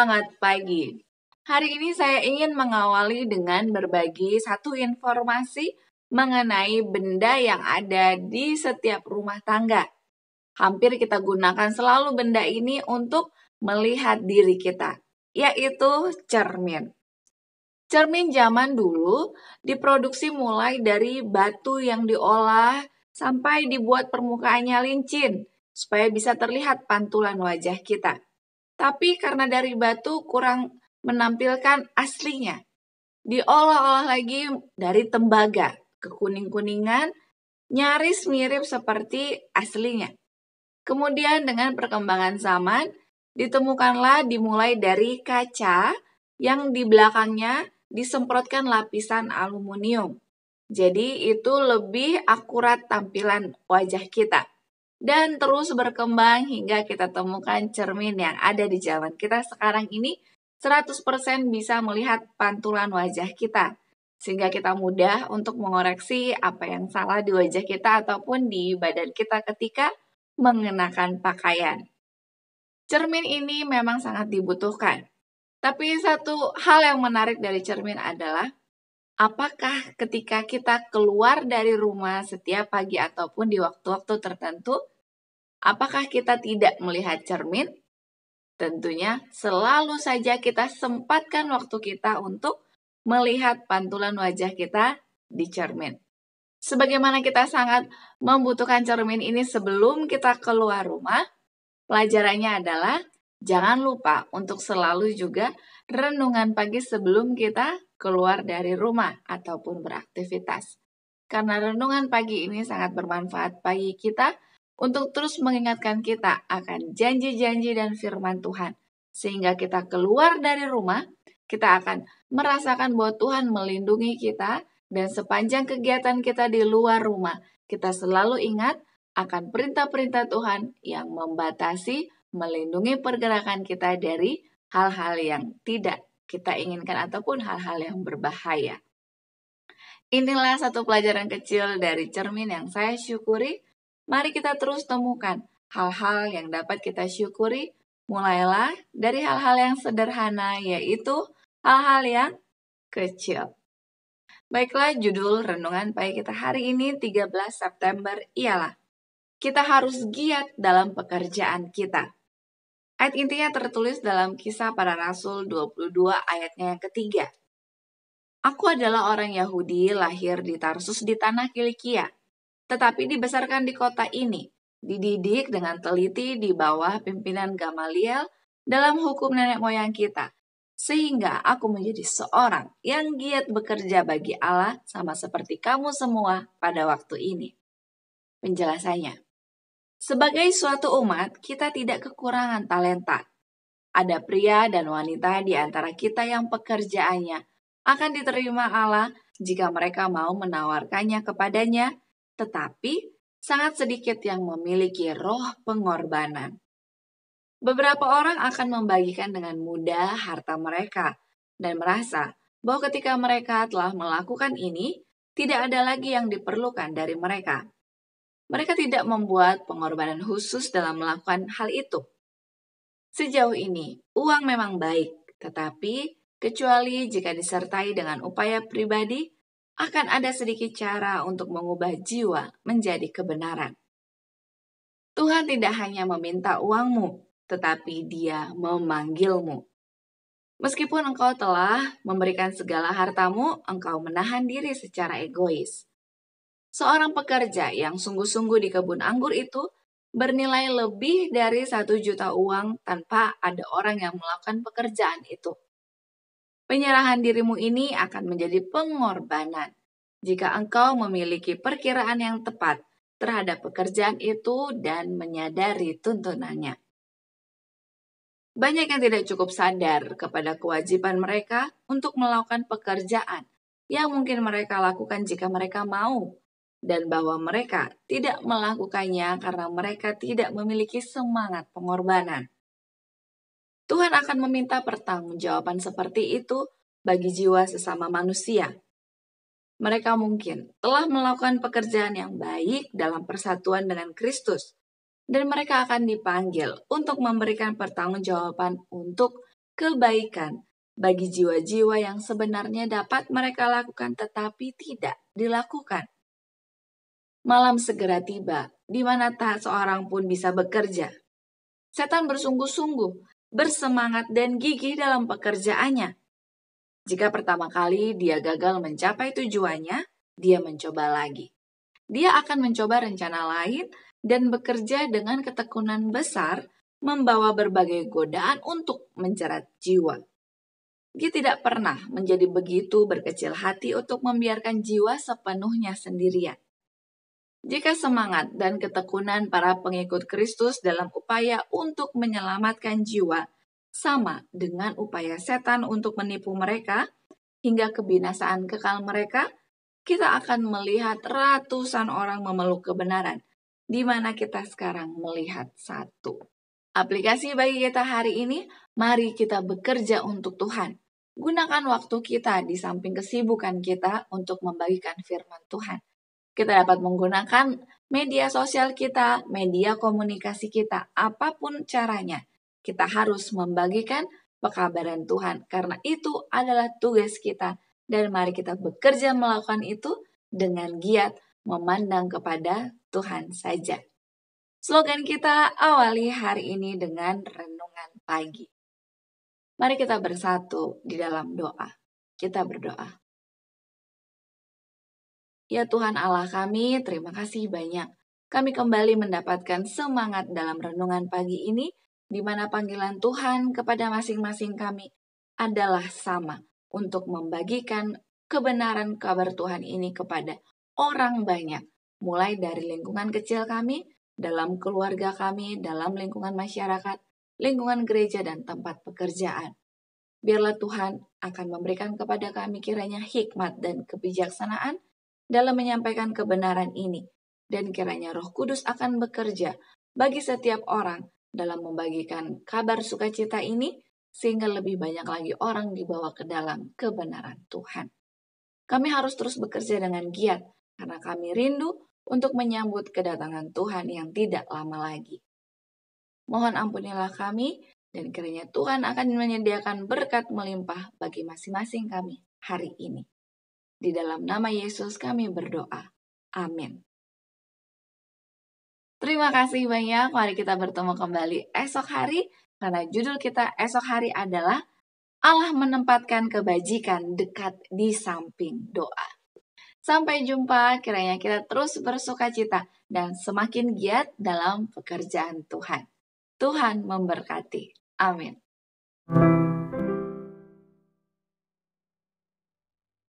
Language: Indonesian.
Semangat pagi. Hari ini saya ingin mengawali dengan berbagi satu informasi mengenai benda yang ada di setiap rumah tangga. Hampir kita gunakan selalu benda ini untuk melihat diri kita, yaitu cermin. Cermin zaman dulu diproduksi mulai dari batu yang diolah sampai dibuat permukaannya lincin, supaya bisa terlihat pantulan wajah kita. Tapi karena dari batu kurang menampilkan aslinya. Diolah-olah lagi dari tembaga, kekuning-kuningan, nyaris mirip seperti aslinya. Kemudian dengan perkembangan zaman, ditemukanlah dimulai dari kaca yang di belakangnya disemprotkan lapisan aluminium. Jadi itu lebih akurat tampilan wajah kita. Dan terus berkembang hingga kita temukan cermin yang ada di zaman kita sekarang ini 100% bisa melihat pantulan wajah kita. Sehingga kita mudah untuk mengoreksi apa yang salah di wajah kita ataupun di badan kita ketika mengenakan pakaian. Cermin ini memang sangat dibutuhkan. Tapi satu hal yang menarik dari cermin adalah apakah ketika kita keluar dari rumah setiap pagi ataupun di waktu-waktu tertentu, apakah kita tidak melihat cermin? Tentunya selalu saja kita sempatkan waktu kita untuk melihat pantulan wajah kita di cermin. Sebagaimana kita sangat membutuhkan cermin ini sebelum kita keluar rumah, pelajarannya adalah jangan lupa untuk selalu juga renungan pagi sebelum kita keluar dari rumah ataupun beraktivitas. Karena renungan pagi ini sangat bermanfaat bagi kita untuk terus mengingatkan kita akan janji-janji dan firman Tuhan. Sehingga kita keluar dari rumah, kita akan merasakan bahwa Tuhan melindungi kita dan sepanjang kegiatan kita di luar rumah, kita selalu ingat akan perintah-perintah Tuhan yang membatasi, melindungi pergerakan kita dari hal-hal yang tidak kita inginkan ataupun hal-hal yang berbahaya. Inilah satu pelajaran kecil dari cermin yang saya syukuri. Mari kita terus temukan hal-hal yang dapat kita syukuri. Mulailah dari hal-hal yang sederhana, yaitu hal-hal yang kecil. Baiklah, judul renungan pagi kita hari ini 13 September ialah kita harus giat dalam pekerjaan kita. Ayat intinya tertulis dalam Kisah Para Rasul 22 ayatnya yang ketiga. Aku adalah orang Yahudi lahir di Tarsus di tanah Kilikia, tetapi dibesarkan di kota ini, dididik dengan teliti di bawah pimpinan Gamaliel dalam hukum nenek moyang kita, sehingga aku menjadi seorang yang giat bekerja bagi Allah sama seperti kamu semua pada waktu ini. Penjelasannya, sebagai suatu umat, kita tidak kekurangan talenta. Ada pria dan wanita di antara kita yang pekerjaannya akan diterima Allah jika mereka mau menawarkannya kepadanya, tetapi sangat sedikit yang memiliki roh pengorbanan. Beberapa orang akan membagikan dengan mudah harta mereka dan merasa bahwa ketika mereka telah melakukan ini, tidak ada lagi yang diperlukan dari mereka. Mereka tidak membuat pengorbanan khusus dalam melakukan hal itu. Sejauh ini, uang memang baik, tetapi kecuali jika disertai dengan upaya pribadi, akan ada sedikit cara untuk mengubah jiwa menjadi kebenaran. Tuhan tidak hanya meminta uangmu, tetapi Dia memanggilmu. Meskipun engkau telah memberikan segala hartamu, engkau menahan diri secara egois. Seorang pekerja yang sungguh-sungguh di kebun anggur itu bernilai lebih dari 1 juta uang tanpa ada orang yang melakukan pekerjaan itu. Penyerahan dirimu ini akan menjadi pengorbanan jika engkau memiliki perkiraan yang tepat terhadap pekerjaan itu dan menyadari tuntunannya. Banyak yang tidak cukup sadar kepada kewajiban mereka untuk melakukan pekerjaan yang mungkin mereka lakukan jika mereka mau, dan bahwa mereka tidak melakukannya karena mereka tidak memiliki semangat pengorbanan. Tuhan akan meminta pertanggungjawaban seperti itu bagi jiwa sesama manusia. Mereka mungkin telah melakukan pekerjaan yang baik dalam persatuan dengan Kristus, dan mereka akan dipanggil untuk memberikan pertanggungjawaban untuk kebaikan bagi jiwa-jiwa yang sebenarnya dapat mereka lakukan tetapi tidak dilakukan. Malam segera tiba, di mana tak seorang pun bisa bekerja. Setan bersungguh-sungguh, bersemangat dan gigih dalam pekerjaannya. Jika pertama kali dia gagal mencapai tujuannya, dia mencoba lagi. Dia akan mencoba rencana lain dan bekerja dengan ketekunan besar, membawa berbagai godaan untuk menjerat jiwa. Dia tidak pernah menjadi begitu berkecil hati untuk membiarkan jiwa sepenuhnya sendirian. Jika semangat dan ketekunan para pengikut Kristus dalam upaya untuk menyelamatkan jiwa sama dengan upaya setan untuk menipu mereka hingga kebinasaan kekal mereka, kita akan melihat ratusan orang memeluk kebenaran, di mana kita sekarang melihat satu. Aplikasi bagi kita hari ini, mari kita bekerja untuk Tuhan. Gunakan waktu kita di samping kesibukan kita untuk membagikan firman Tuhan. Kita dapat menggunakan media sosial kita, media komunikasi kita, apapun caranya. Kita harus membagikan pekabaran Tuhan, karena itu adalah tugas kita. Dan mari kita bekerja melakukan itu dengan giat, memandang kepada Tuhan saja. Slogan kita awali hari ini dengan renungan pagi. Mari kita bersatu di dalam doa. Kita berdoa. Ya Tuhan Allah kami, terima kasih banyak. Kami kembali mendapatkan semangat dalam renungan pagi ini, di mana panggilan Tuhan kepada masing-masing kami adalah sama untuk membagikan kebenaran kabar Tuhan ini kepada orang banyak, mulai dari lingkungan kecil kami, dalam keluarga kami, dalam lingkungan masyarakat, lingkungan gereja, dan tempat pekerjaan. Biarlah Tuhan akan memberikan kepada kami kiranya hikmat dan kebijaksanaan dalam menyampaikan kebenaran ini, dan kiranya Roh Kudus akan bekerja bagi setiap orang dalam membagikan kabar sukacita ini, sehingga lebih banyak lagi orang dibawa ke dalam kebenaran Tuhan. Kami harus terus bekerja dengan giat, karena kami rindu untuk menyambut kedatangan Tuhan yang tidak lama lagi. Mohon ampunilah kami, dan kiranya Tuhan akan menyediakan berkat melimpah bagi masing-masing kami hari ini. Di dalam nama Yesus kami berdoa. Amin. Terima kasih banyak. Mari kita bertemu kembali esok hari. Karena judul kita esok hari adalah Allah menempatkan kebajikan dekat di samping doa. Sampai jumpa. Kiranya kita terus bersukacita dan semakin giat dalam pekerjaan Tuhan. Tuhan memberkati. Amin.